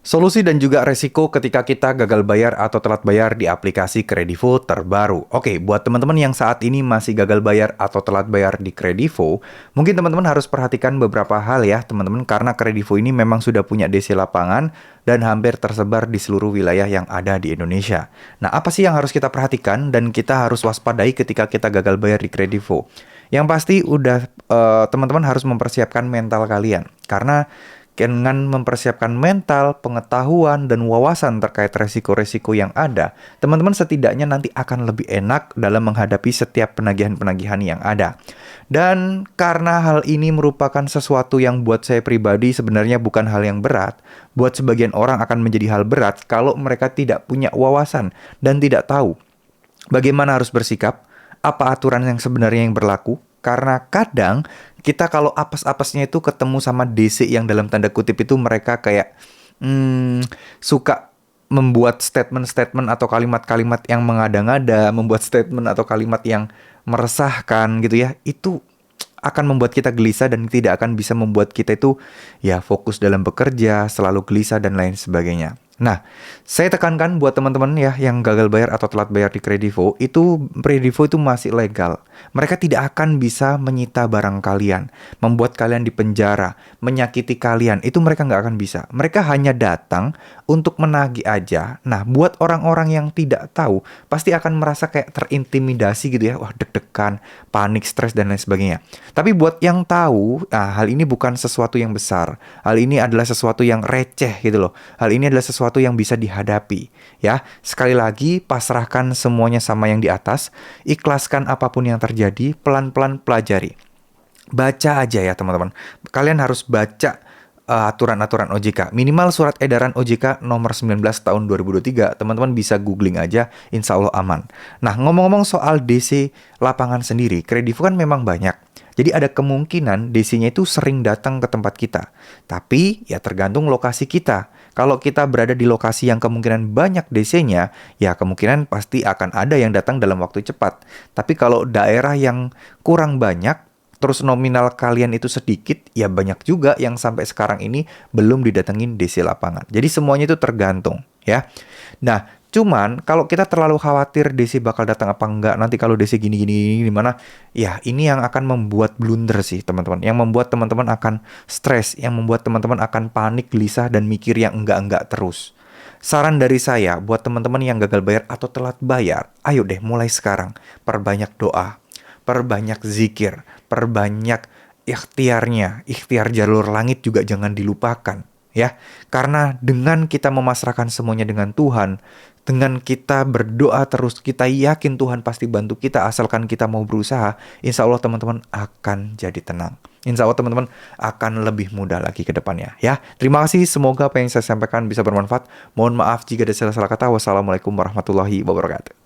Solusi dan juga resiko ketika kita gagal bayar atau telat bayar di aplikasi Kredivo terbaru. Oke, buat teman-teman yang saat ini masih gagal bayar atau telat bayar di Kredivo, mungkin teman-teman harus perhatikan beberapa hal ya, teman-teman, karena Kredivo ini memang sudah punya DC lapangan dan hampir tersebar di seluruh wilayah yang ada di Indonesia. Nah, apa sih yang harus kita perhatikan dan kita harus waspadai ketika kita gagal bayar di Kredivo? Yang pasti teman-teman harus mempersiapkan mental kalian, karena dengan mempersiapkan mental, pengetahuan, dan wawasan terkait resiko-resiko yang ada, teman-teman setidaknya nanti akan lebih enak dalam menghadapi setiap penagihan-penagihan yang ada. Dan karena hal ini merupakan sesuatu yang buat saya pribadi sebenarnya bukan hal yang berat, buat sebagian orang akan menjadi hal berat kalau mereka tidak punya wawasan dan tidak tahu bagaimana harus bersikap, apa aturan yang sebenarnya yang berlaku. Karena kadang kita kalau apes-apesnya itu ketemu sama DC yang dalam tanda kutip itu mereka kayak suka membuat statement-statement atau kalimat-kalimat yang mengada-ngada, membuat statement atau kalimat yang meresahkan gitu ya. Itu akan membuat kita gelisah dan tidak akan bisa membuat kita itu ya fokus dalam bekerja, selalu gelisah dan lain sebagainya. Nah, saya tekankan buat teman-teman ya yang gagal bayar atau telat bayar di Kredivo, Kredivo itu masih legal. Mereka tidak akan bisa menyita barang kalian, membuat kalian dipenjara, menyakiti kalian. Itu mereka nggak akan bisa. Mereka hanya datang untuk menagih aja. Nah, buat orang-orang yang tidak tahu, pasti akan merasa kayak terintimidasi gitu ya. Wah, deg-degan, panik, stres, dan lain sebagainya. Tapi buat yang tahu, hal ini bukan sesuatu yang besar. Hal ini adalah sesuatu yang receh gitu loh. Hal ini adalah sesuatu yang bisa dihadapi. Ya, sekali lagi pasrahkan semuanya sama yang di atas, ikhlaskan apapun yang terjadi, pelan-pelan pelajari. Baca aja ya teman-teman. Kalian harus baca aturan-aturan OJK. Minimal surat edaran OJK nomor 19 tahun 2023. Teman-teman bisa googling aja, insya Allah aman. Nah, ngomong-ngomong soal DC lapangan sendiri, Kredivo kan memang banyak. Jadi ada kemungkinan DC-nya itu sering datang ke tempat kita. Tapi ya tergantung lokasi kita. Kalau kita berada di lokasi yang kemungkinan banyak DC-nya, ya kemungkinan pasti akan ada yang datang dalam waktu cepat. Tapi kalau daerah yang kurang banyak, terus nominal kalian itu sedikit, ya banyak juga yang sampai sekarang ini belum didatengin DC lapangan. Jadi semuanya itu tergantung ya. Nah, cuman kalau kita terlalu khawatir DC bakal datang apa enggak, nanti kalau DC gini-gini gimana, ya ini yang akan membuat blunder sih teman-teman. Yang membuat teman-teman akan stres, yang membuat teman-teman akan panik, gelisah, dan mikir yang enggak-enggak terus. Saran dari saya buat teman-teman yang gagal bayar atau telat bayar, ayo deh mulai sekarang, perbanyak doa, perbanyak zikir, perbanyak ikhtiarnya, ikhtiar jalur langit juga jangan dilupakan. Ya, karena dengan kita memasrahkan semuanya dengan Tuhan, dengan kita berdoa terus, kita yakin Tuhan pasti bantu kita asalkan kita mau berusaha, insya Allah teman-teman akan jadi tenang. Insya Allah teman-teman akan lebih mudah lagi ke depannya ya. Terima kasih, semoga apa yang saya sampaikan bisa bermanfaat. Mohon maaf jika ada salah-salah kata. Wassalamualaikum warahmatullahi wabarakatuh.